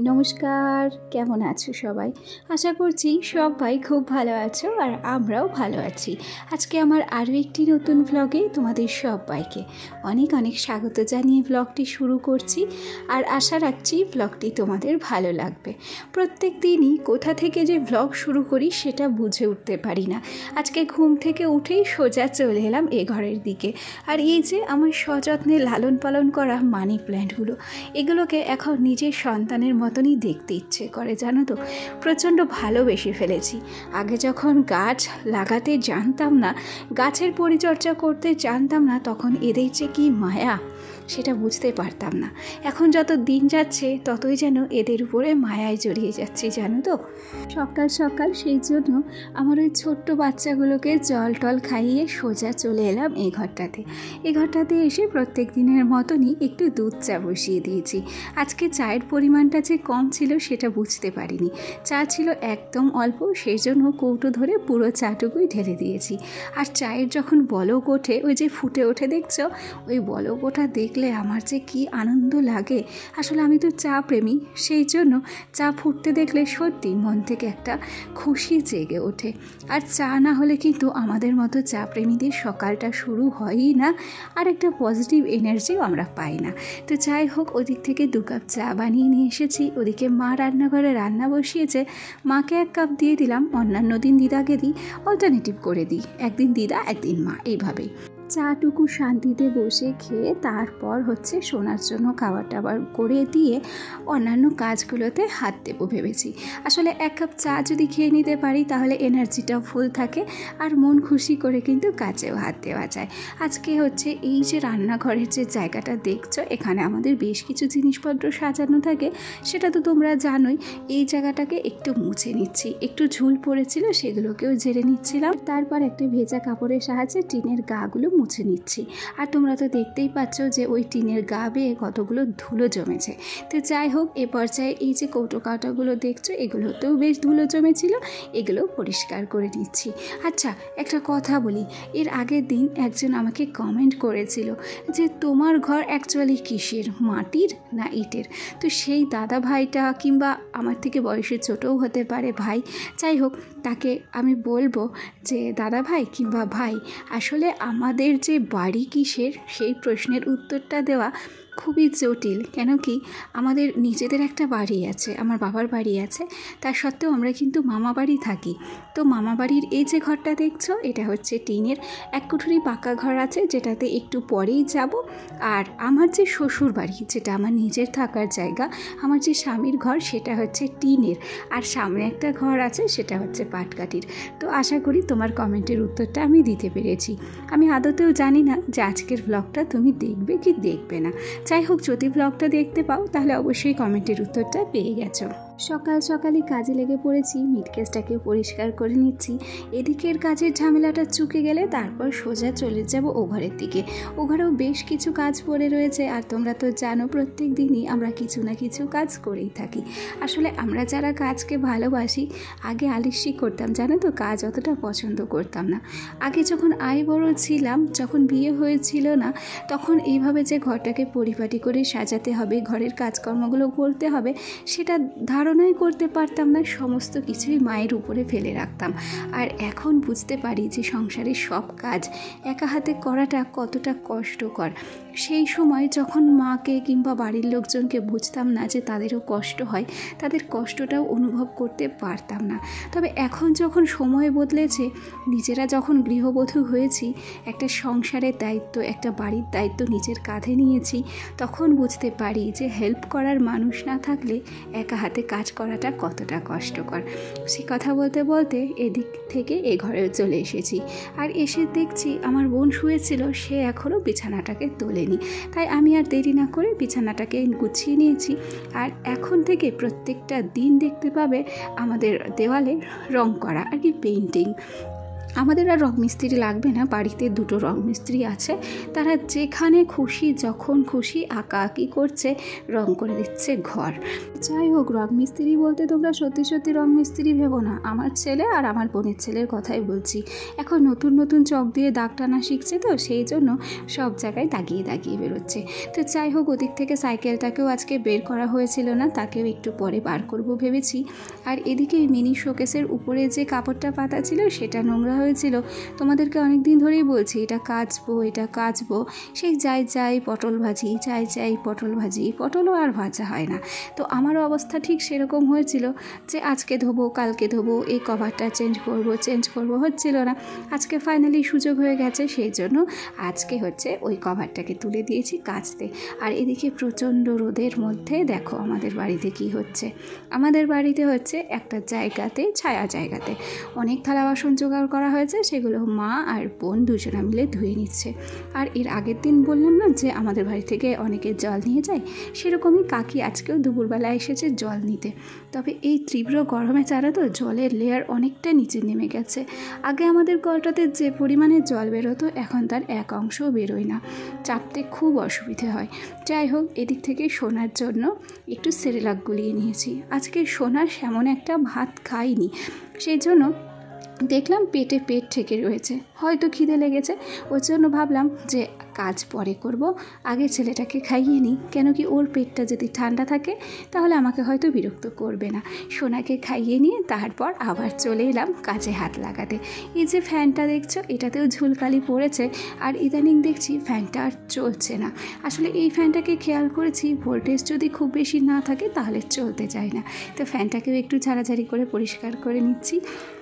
নমস্কার, কেমন আছো সবাই? আশা করছি সবাই খুব ভালো আছো আর আমরাও ভালো আছি। আজকে আমার আরও একটি নতুন ভ্লগে তোমাদের সবাইকে অনেক অনেক স্বাগত জানিয়ে ভ্লগটি শুরু করছি। আর আশা রাখছি ভ্লগটি তোমাদের ভালো লাগবে। প্রত্যেক দিনই কোথা থেকে যে ভ্লগ শুরু করি সেটা বুঝে উঠতে পারি না। আজকে ঘুম থেকে উঠেই সোজা চলে এলাম এ ঘরের দিকে। আর এই যে আমার সযত্নে লালন পালন করা মানি প্ল্যান্টগুলো, এগুলোকে এখন নিজের সন্তানের মতনই দেখতে ইচ্ছে করে, জানো তো। প্রচণ্ড ভালোবেসে ফেলেছি। আগে যখন গাছ লাগাতে জানতাম না, গাছের পরিচর্যা করতে জানতাম না, তখন এদের যে কী মায়া সেটা বুঝতে পারতাম না। এখন যত দিন যাচ্ছে ততই যেন এদের উপরে মায়ায় জড়িয়ে যাচ্ছি, জানো তো। সকাল সকাল সেই জন্য আমার ওই ছোট্ট বাচ্চাগুলোকে জল টল খাইয়ে সোজা চলে এলাম এই ঘরটাতে এসে প্রত্যেক দিনের মতনই একটু দুধ চা বসিয়ে দিয়েছি। আজকে চায়ের পরিমাণটা যে কম ছিল সেটা বুঝতে পারিনি। চা ছিল একদম অল্প, সেই জন্য কৌটো ধরে পুরো চাটুকুই ঢেলে দিয়েছি। আর চায়ের যখন বলক ওঠে, ওই যে ফুটে ওঠে দেখছো, ওই বলক ওঠা দেখলে আমার যে কি আনন্দ লাগে। আসলে আমি তো চা প্রেমী, সেই জন্য চা ফুটতে দেখলে সত্যি মন থেকে একটা খুশি জেগে ওঠে। আর চা না হলে কিন্তু আমাদের মতো চা প্রেমীদের সকালটা শুরু হয়ই না, আর একটা পজিটিভ এনার্জিও আমরা পাই না। তো যাই হোক, ওদিক থেকে 2 কাপ চা বানিয়ে নিয়ে এসেছি। ওদিকে মা রান্নাঘরে রান্না বসিয়েছে, মাকে 1 কাপ দিয়ে দিলাম। অন্যান্য দিন দিদাকে দিই, অল্টারনেটিভ করে দিই, একদিন দিদা একদিন মা, এইভাবেই। চাটুকু শান্তিতে বসে খেয়ে তারপর হচ্ছে শোনার জন্য খাবার টাবার করে দিয়ে অন্যান্য কাজগুলোতে হাত দেবো ভেবেছি। আসলে 1 কাপ চা যদি খেয়ে নিতে পারি তাহলে এনার্জিটাও ফুল থাকে, আর মন খুশি করে কিন্তু কাজেও হাত দেওয়া যায়। আজকে হচ্ছে এই যে রান্নাঘরের যে জায়গাটা দেখছো, এখানে আমাদের বেশ কিছু জিনিসপত্র সাজানো থাকে, সেটা তো তোমরা জানোই। এই জায়গাটাকে একটু মুছে নিচ্ছি, একটু ঝুল পড়েছিল সেগুলোকেও ঝেড়ে নিচ্ছিলাম। তারপর একটা ভেজা কাপড়ের সাহায্যে টিনের গাগুলো মুছে নিচ্ছি। আর তোমরা তো দেখতেই পাচ্ছ যে ওই টিনের গা বেয়ে কতগুলো ধুলো জমেছে। তো যাই হোক, এ পর্যায়ে এই যে কৌটো কাঁটাগুলো দেখছো, এগুলোতেও বেশ ধুলো জমেছিল, এগুলো পরিষ্কার করে নিচ্ছি। আচ্ছা, একটা কথা বলি, এর আগের দিন একজন আমাকে কমেন্ট করেছিল যে তোমার ঘর অ্যাকচুয়ালি কিসের, মাটির না ইটের? তো সেই দাদা ভাইটা, কিংবা আমার থেকে বয়সে ছোটও হতে পারে ভাই, যাই হোক, তাকে আমি বলবো যে দাদা ভাই কিংবা ভাই, আসলে আমাদের যে বাড়ি কিসের সেই প্রশ্নের উত্তরটা দেওয়া খুবই জটিল। কেন কি, আমাদের নিজেদের একটা বাড়ি আছে, আমার বাবার বাড়ি আছে, তা সত্ত্বেও আমরা কিন্তু মামা বাড়ি থাকি। তো মামা বাড়ির এই যে ঘরটা দেখছো, এটা হচ্ছে টিনের। 1 কুঠুরি পাকা ঘর আছে, যেটাতে একটু পরেই যাব। আর আমার যে শ্বশুর বাড়ি, যেটা আমার নিজের থাকার জায়গা, আমার যে স্বামীর ঘর, সেটা হচ্ছে টিনের। আর সামনে একটা ঘর আছে, সেটা হচ্ছে পাটকাঠির। তো আশা করি তোমার কমেন্টের উত্তরটা আমি দিতে পেরেছি। আমি আদতেও জানি না যে আজকের ব্লগটা তুমি দেখবে কি দেখবে না। যাই হোক, যদি ব্লগটা দেখতে পাও তাহলে অবশ্যই কমেন্টের উত্তরটা পেয়ে গেছো। সকাল সকালই কাজে লেগে পড়েছি, মিটকেসটাকে পরিষ্কার করে নিচ্ছি। এদিকের কাজের ঝামেলাটা চুকে গেলে তারপর সোজা চলে যাব ও ঘরের দিকে। ও ঘরেও বেশ কিছু কাজ পড়ে রয়েছে, আর তোমরা তো জানো প্রত্যেক দিনই আমরা কিছু না কিছু কাজ করেই থাকি। আসলে আমরা যারা কাজকে ভালোবাসি, আগে আলিস্যি করতাম, জানো তো, কাজ অতটা পছন্দ করতাম না। আগে যখন বড় ছিলাম, যখন বিয়ে হয়েছিল না, তখন এইভাবে যে ঘরটাকে পরিপাটি করে সাজাতে হবে, ঘরের কাজকর্মগুলো করতে হবে, সেটা ধারণাই করতে পারতাম না। সমস্ত কিছুই মায়ের উপরে ফেলে রাখতাম। আর এখন বুঝতে পারি যে সংসারের সব কাজ একা হাতে করাটা কতটা কষ্টকর। সেই সময় যখন মাকে কিংবা বাড়ির লোকজনকে বুঝতাম না যে তাদেরও কষ্ট হয়, তাদের কষ্টটাও অনুভব করতে পারতাম না। তবে এখন যখন সময় বদলেছে, নিজেরা যখন গৃহবধূ হয়েছি, একটা সংসারের দায়িত্ব, একটা বাড়ির দায়িত্ব নিজের কাঁধে নিয়েছি, তখন বুঝতে পারি যে হেল্প করার মানুষ না থাকলে একা হাতে কাজ করাটা কতটা কষ্টকর। সে কথা বলতে বলতে এদিক থেকে এ ঘরে চলে এসেছি। আর এসে দেখছি আমার বোন শুয়েছিল, সে এখনও বিছানাটাকে তোলেনি। তাই আমি আর দেরি না করে বিছানাটাকে গুছিয়ে নিয়েছি। আর এখন থেকে প্রত্যেকটা দিন দেখতে পাবে আমাদের দেওয়ালে রং করা, আর কি পেইন্টিং। আমাদের আর রং মিস্ত্রি লাগবে না, বাড়িতে 2টো রং মিস্ত্রি আছে, তারা যেখানে খুশি যখন খুশি আঁকাআঁকি করছে, রং করে দিচ্ছে ঘর। যাই হোক, রং মিস্ত্রি বলতে তোমরা সত্যি সত্যি রং মিস্ত্রি ভেবো না, আমার ছেলে আর আমার বোনের ছেলের কথাই বলছি। এখন নতুন নতুন চক দিয়ে দাগ টানা শিখছে, তো সেই জন্য সব জায়গায় দাগিয়ে দাগিয়ে বেরোচ্ছে। তো যাই হোক, ওদিক থেকে সাইকেলটাকেও আজকে বের করা হয়েছিল না, তাকেও একটু পরে বার করব ভেবেছি। আর এদিকে মিনি শোকেসের উপরে যে কাপড়টা পাতা ছিল সেটা নোংরা হয়েছিল। তোমাদেরকে অনেক দিন ধরেই বলছি এটা কাচবো, সেই যাই পটল ভাজি, যাই পটল ভাজি, পটলও আর ভাজা হয় না। তো আমারও অবস্থা ঠিক সেরকম হয়েছিল যে আজকে ধোবো কালকে ধোবো, এই কভারটা চেঞ্জ করবো হচ্ছিল না। আজকে ফাইনালি সুযোগ হয়ে গেছে, সেই জন্য আজকে হচ্ছে ওই কভারটাকে তুলে দিয়েছি কাচতে। আর এদিকে প্রচণ্ড রোদের মধ্যে দেখো আমাদের বাড়িতে কি হচ্ছে। আমাদের বাড়িতে হচ্ছে একটা জায়গাতে, ছায়া জায়গাতে অনেক থালা বাসন জোগাড় করা হয়েছে, সেগুলো মা আর বোন দুজনা মিলে ধুয়ে নিচ্ছে। আর এর আগের দিন বললাম না যে আমাদের বাড়ি থেকে অনেকে জল নিয়ে যায়, সেরকমই কাকি আজকেও দুপুরবেলা এসেছে জল নিতে। তবে এই তীব্র গরমে ছাড়া তো জলের লেয়ার অনেকটা নিচে নেমে গেছে। আগে আমাদের কলটাতে যে পরিমাণে জল বেরোতো, এখন তার এক অংশও বেরোয় না, চাপতে খুব অসুবিধে হয়। যাই হোক, এদিক থেকে সোনার জন্য একটু সেরেলাক গুলিয়ে নিয়েছি। আজকে সোনা সেমন একটা ভাত খাইনি, সেই জন্য দেখলাম পেট ঠেকে রয়েছে, হয়তো খিদে লেগেছে। ওর জন্য ভাবলাম যে কাজ পরে করব, আগে ছেলেটাকে খাইয়ে নিই, কেন কি ওর পেটটা যদি ঠান্ডা থাকে তাহলে আমাকে হয়তো বিরক্ত করবে না। সোনাকে খাইয়ে নিয়ে তারপর আবার চলে এলাম কাজে হাত লাগাতে। এই যে ফ্যানটা দেখছো, এটাতেও ঝুলকালি পড়েছে, আর ইদানিং দেখছি ফ্যানটা আর চলছে না। আসলে এই ফ্যানটাকে খেয়াল করেছি, ভোল্টেজ যদি খুব বেশি না থাকে তাহলে চলতে চায় না। তো ফ্যানটাকেও একটু ঝাড়াঝাড়ি করে পরিষ্কার করে নিচ্ছি।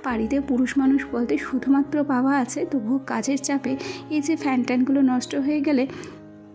বাড়িতে পুরুষ মানুষ বলতে শুধুমাত্র বাবা আছে, তবুও কাজের চাপে এই যে ফ্যানগুলো নষ্ট হয়ে গেলে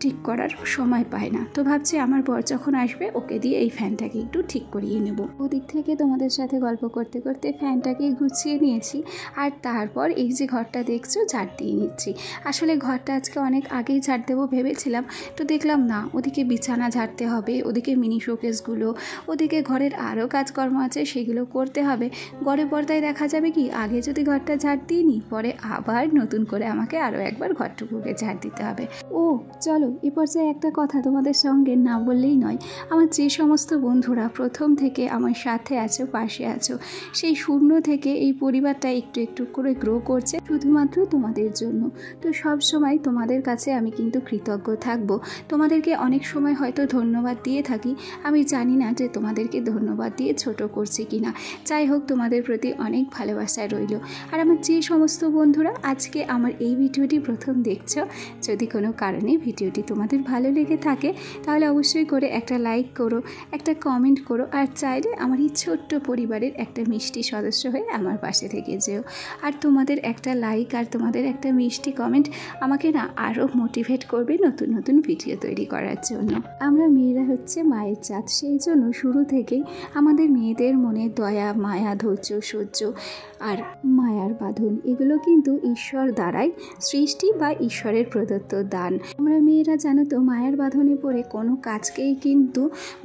ঠিক করার সময় পায় না। তো ভাবছি আমার বর যখন আসবে ওকে দিয়ে এই ফ্যানটাকে একটু ঠিক করিয়ে নেব। ওদিক থেকে তোমাদের সাথে গল্প করতে করতে ফ্যানটাকে গুছিয়ে নিয়েছি, আর তারপর এই যে ঘরটা দেখছো ঝাড় দিয়ে নিচ্ছি। আসলে ঘরটা আজকে অনেক আগেই ঝাড় দেবো ভেবেছিলাম, তো দেখলাম না, ওদিকে বিছানা ঝাড়তে হবে, ওদিকে মিনি শোকেসগুলো, ওদিকে ঘরের আরও কাজকর্ম আছে সেগুলো করতে হবে। গড়ে পর্দায় দেখা যাবে কি, আগে যদি ঘরটা ঝাড় দিয়ে নিই, পরে আবার নতুন করে আমাকে আরও একবার ঘরটুকুকে ঝাড় দিতে হবে। ও চলো, এ পর্যায়ে একটা কথা তোমাদের সঙ্গে না বললেই নয়। আমার যে সমস্ত বন্ধুরা প্রথম থেকে আমার সাথে আছো, পাশে আছো, সেই শূন্য থেকে এই পরিবারটা একটু একটু করে গ্রো করছে শুধুমাত্র তোমাদের জন্য। তো সব সময় তোমাদের কাছে আমি কিন্তু কৃতজ্ঞ থাকবো। তোমাদেরকে অনেক সময় হয়তো ধন্যবাদ দিয়ে থাকি, আমি জানি না যে তোমাদেরকে ধন্যবাদ দিয়ে ছোট করছি কিনা। যাই হোক, তোমাদের প্রতি অনেক ভালোবাসা রইল। আর আমার যে সমস্ত বন্ধুরা আজকে আমার এই ভিডিওটি প্রথম দেখছো, যদি কোনো কারণে ভিডিওটি তোমাদের ভালো লেগে থাকে তাহলে অবশ্যই করে একটা লাইক করো, একটা কমেন্ট করো, আর চাইলে আমার এই ছোট্ট পরিবারের একটা মিষ্টি সদস্য হয়ে আমার পাশে থেকে যেও। আর তোমাদের একটা লাইক আর তোমাদের একটা মিষ্টি কমেন্ট আমাকে না আরও মোটিভেট করবে নতুন নতুন ভিডিও তৈরি করার জন্য। আমরা মেয়েরা হচ্ছে মায়ের জাত, সেই জন্য শুরু থেকেই আমাদের মেয়েদের মনে দয়া, মায়া, ধৈর্য, সহ্য আর মায়ার বাঁধন, এগুলো কিন্তু ঈশ্বর দ্বারাই সৃষ্টি বা ঈশ্বরের প্রদত্ত দান। আমরা মেয়েরা জানো তো, মায়ের বাঁধনে পড়ে কোনো কাজকেই কিন্তু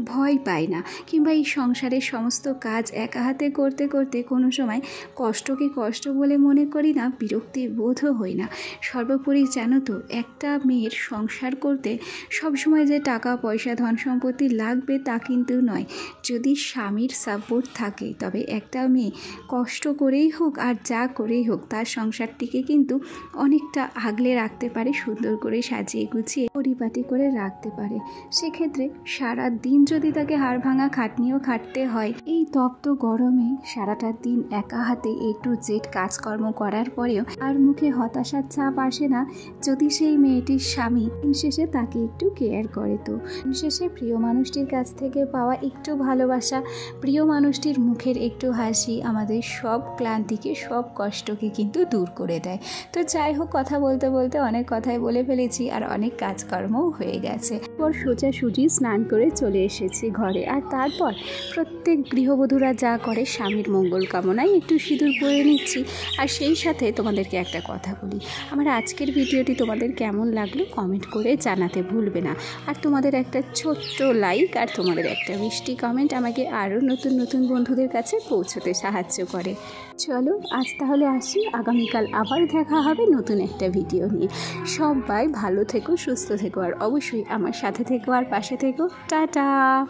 ভয় পাই না, কিংবা এই সংসারের সমস্ত কাজ একা হাতে করতে করতে কোনো সময় কষ্টকে কষ্ট বলে মনে করি না, বিরক্তি বোধও হই না। সর্বোপরি জানো তো, একটা মেয়ের সংসার করতে সবসময় যে টাকা পয়সা ধন সম্পত্তি লাগবে তা কিন্তু নয়। যদি স্বামীর সাপোর্ট থাকে তবে একটা মেয়ে কষ্ট করেই হোক আর যা করেই হোক তার সংসারটিকে কিন্তু অনেকটা আগলে রাখতে পারে, সুন্দর করে সাজিয়ে গুছিয়ে পরিপাটি করে রাখতে পারে। সেক্ষেত্রে সারা দিন যদি তাকে হাড় ভাঙা খাটনিও খাটতে হয়, এই তপ্ত গরমে সারাটা দিন একা হাতে A to Z কাজকর্ম করার পরেও আর মুখে হতাশার ছাপ আসে না যদি সেই মেয়েটির স্বামী শেষে তাকে একটু কেয়ার করে। তো শেষে প্রিয় মানুষটির কাছ থেকে পাওয়া একটু ভালোবাসা, প্রিয় মানুষটির মুখের একটু হাসি আমাদের সব ক্লান্তিকে, সব কষ্টকে কিন্তু দূর করে দেয়। তো যাই হোক, কথা বলতে বলতে অনেক কথাই বলে ফেলেছি আর অনেক কাজকর্মও হয়ে গেছে। পর সোজাসুজি স্নান করে চলে এসেছি ঘরে, আর তারপর প্রত্যেক গৃহবধূরা যা করে স্বামীর মঙ্গল কামনায় একটু সিঁদুর পরে নিচ্ছি। আর সেই সাথে তোমাদেরকে একটা কথা বলি, আমার আজকের ভিডিওটি তোমাদের কেমন লাগলো কমেন্ট করে জানাতে ভুলবে না। আর তোমাদের একটা ছোট্ট লাইক আর তোমাদের একটা মিষ্টি কমেন্ট আমাকে আরও নতুন নতুন বন্ধুদের কাছে পৌঁছতে সাহায্য করে। চলো আজ তাহলে আসি, আগামীকাল আবার দেখা হবে নতুন একটা ভিডিও নিয়ে। সবাই ভালো থেকো, সুস্থ থেকো, আর অবশ্যই আমার সাথে থেকো আর পাশে থেকো। টাটা।